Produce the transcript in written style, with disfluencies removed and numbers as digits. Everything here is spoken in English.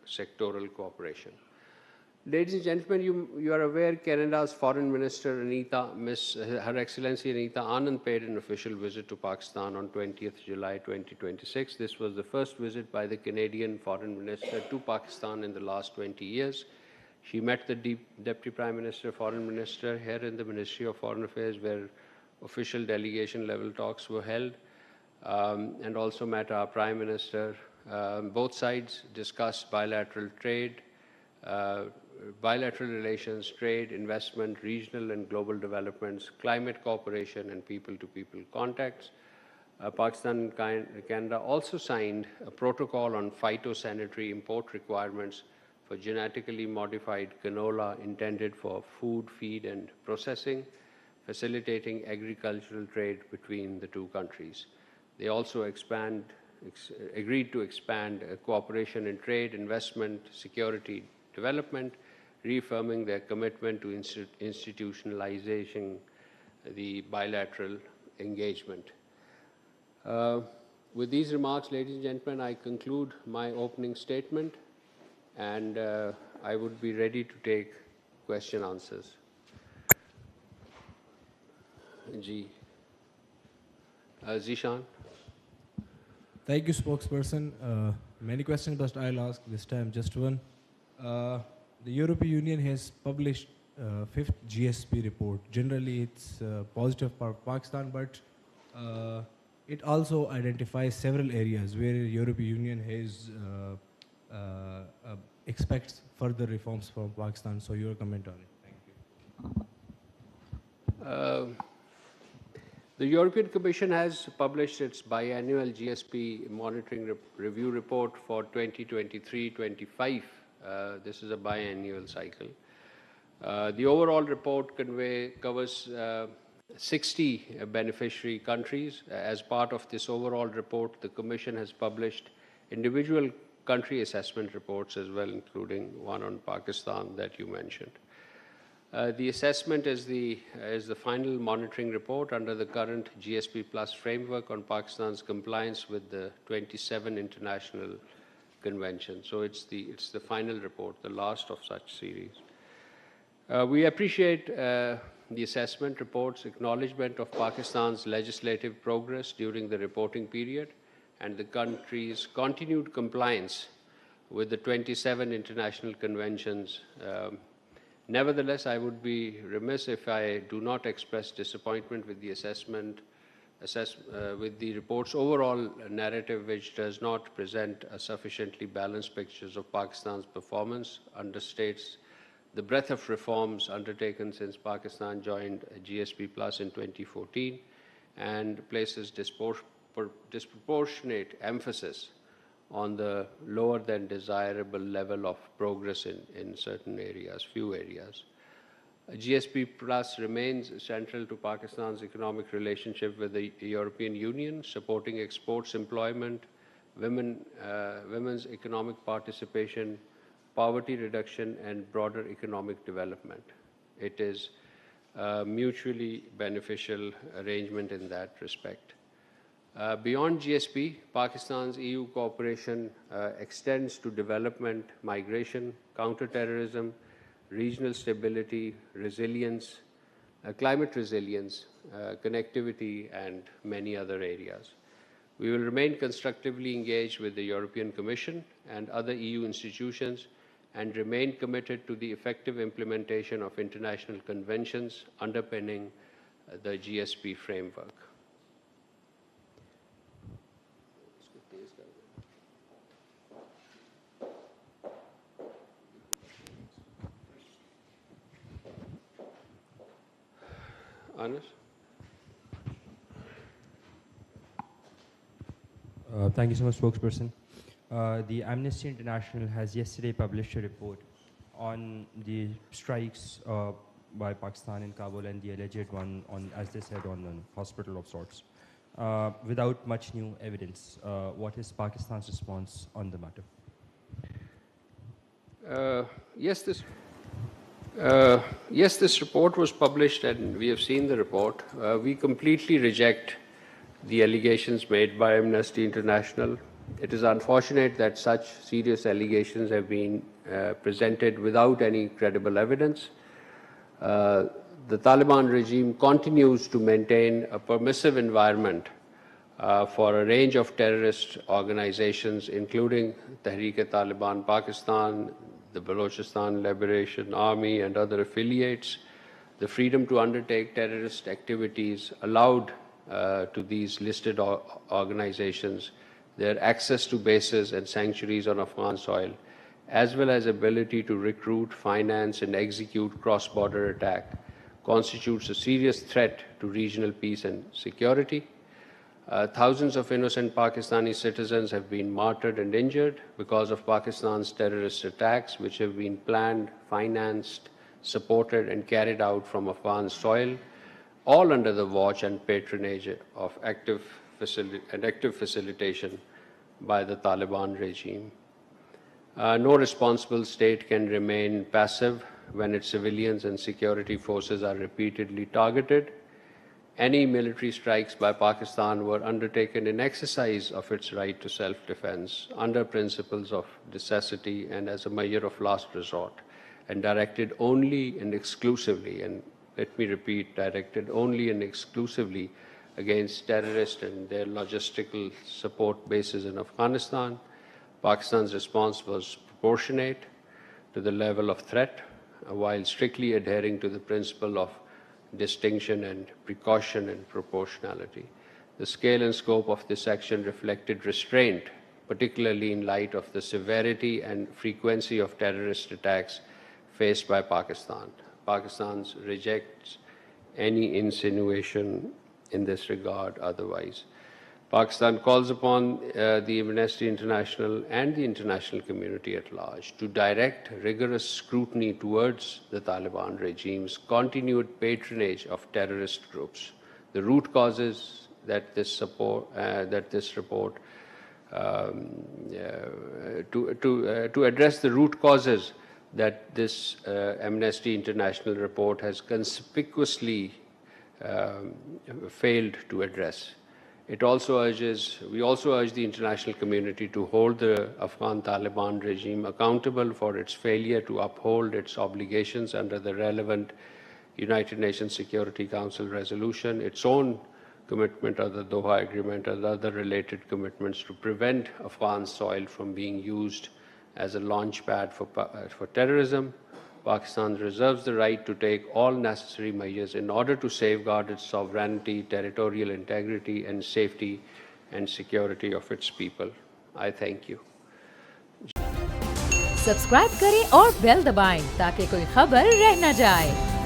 sectoral cooperation. Ladies and gentlemen, you are aware Canada's Foreign Minister Her Excellency Anita Anand paid an official visit to Pakistan on 20th July 2026. This was the first visit by the Canadian Foreign Minister to Pakistan in the last 20 years. She met the Deputy Prime Minister, Foreign Minister here in the Ministry of Foreign Affairs, where official delegation level talks were held, and also met our Prime Minister. Both sides discussed bilateral trade, bilateral relations, trade, investment, regional and global developments, climate cooperation, and people-to-people contacts. Pakistan and Canada also signed a protocol on phytosanitary import requirements for genetically modified canola intended for food, feed, and processing, facilitating agricultural trade between the two countries. They also agreed to expand cooperation in trade, investment, security, development, reaffirming their commitment to institutionalizing the bilateral engagement. With these remarks, ladies and gentlemen, I conclude my opening statement, and I would be ready to take question answers. Zishan. Thank you, spokesperson. Many questions, but I'll ask this time just one. The European Union has published 5th GSP report. Generally, it's positive for Pakistan, but it also identifies several areas where the European Union has expects further reforms from Pakistan. So your comment on it. Thank you. The European Commission has published its biannual GSP monitoring review report for 2023-25. This is a biannual cycle. The overall report covers 60 beneficiary countries. As part of this overall report, the Commission has published individual country assessment reports as well, including one on Pakistan that you mentioned. The assessment is the final monitoring report under the current GSP Plus framework on Pakistan's compliance with the 27 international conventions. So it's the final report, the last of such series. We appreciate the assessment report's acknowledgement of Pakistan's legislative progress during the reporting period and the country's continued compliance with the 27 international conventions. Nevertheless, I would be remiss if I do not express disappointment with the with the report's overall narrative, which does not present a sufficiently balanced picture of Pakistan's performance, understates the breadth of reforms undertaken since Pakistan joined GSP Plus in 2014, and places disproportionate emphasis on the lower than desirable level of progress in certain areas, few areas. GSP Plus remains central to Pakistan's economic relationship with the European Union, supporting exports, employment, women's economic participation, poverty reduction, and broader economic development. It is a mutually beneficial arrangement in that respect. Beyond GSP, Pakistan's EU cooperation extends to development, migration, counterterrorism, regional stability, resilience, climate resilience, connectivity, and many other areas. We will remain constructively engaged with the European Commission and other EU institutions and remain committed to the effective implementation of international conventions underpinning the GSP framework. Anas? Thank you so much, spokesperson. The Amnesty International has yesterday published a report on the strikes by Pakistan in Kabul and the alleged one on, as they said, on a hospital of sorts. Without much new evidence, what is Pakistan's response on the matter? Yes, this report was published and we have seen the report. We completely reject the allegations made by Amnesty International It is unfortunate that such serious allegations have been presented without any credible evidence. The Taliban regime continues to maintain a permissive environment for a range of terrorist organizations, including Tehreek-e-Taliban Pakistan, the Balochistan Liberation Army, and other affiliates. The freedom to undertake terrorist activities allowed to these listed organizations, their access to bases and sanctuaries on Afghan soil, as well as ability to recruit, finance, and execute cross-border attack, constitutes a serious threat to regional peace and security. Thousands of innocent Pakistani citizens have been martyred and injured because of Pakistan's terrorist attacks, which have been planned, financed, supported, and carried out from Afghan soil, all under the watch and patronage of active facilitation by the Taliban regime. No responsible state can remain passive when its civilians and security forces are repeatedly targeted. Any military strikes by Pakistan were undertaken in exercise of its right to self-defense under principles of necessity and as a measure of last resort, and directed only and exclusively, and let me repeat, directed only and exclusively against terrorists and their logistical support bases in Afghanistan. Pakistan's response was proportionate to the level of threat, while strictly adhering to the principle of distinction and precaution and proportionality. The scale and scope of this action reflected restraint, particularly in light of the severity and frequency of terrorist attacks faced by Pakistan. Pakistan rejects any insinuation in this regard otherwise. Pakistan calls upon the Amnesty International and the international community at large to direct rigorous scrutiny towards the Taliban regime's continued patronage of terrorist groups. The root causes that this report to address the root causes that this Amnesty International report has conspicuously failed to address. We also urge the international community to hold the Afghan Taliban regime accountable for its failure to uphold its obligations under the relevant United Nations Security Council resolution, its own commitment under the Doha Agreement, and other related commitments to prevent Afghan soil from being used as a launchpad for terrorism. Pakistan reserves the right to take all necessary measures in order to safeguard its sovereignty, territorial integrity, and safety and security of its people. I thank you. Subscribe करें और bell दबाएं ताकि कोई खबर रह न जाए।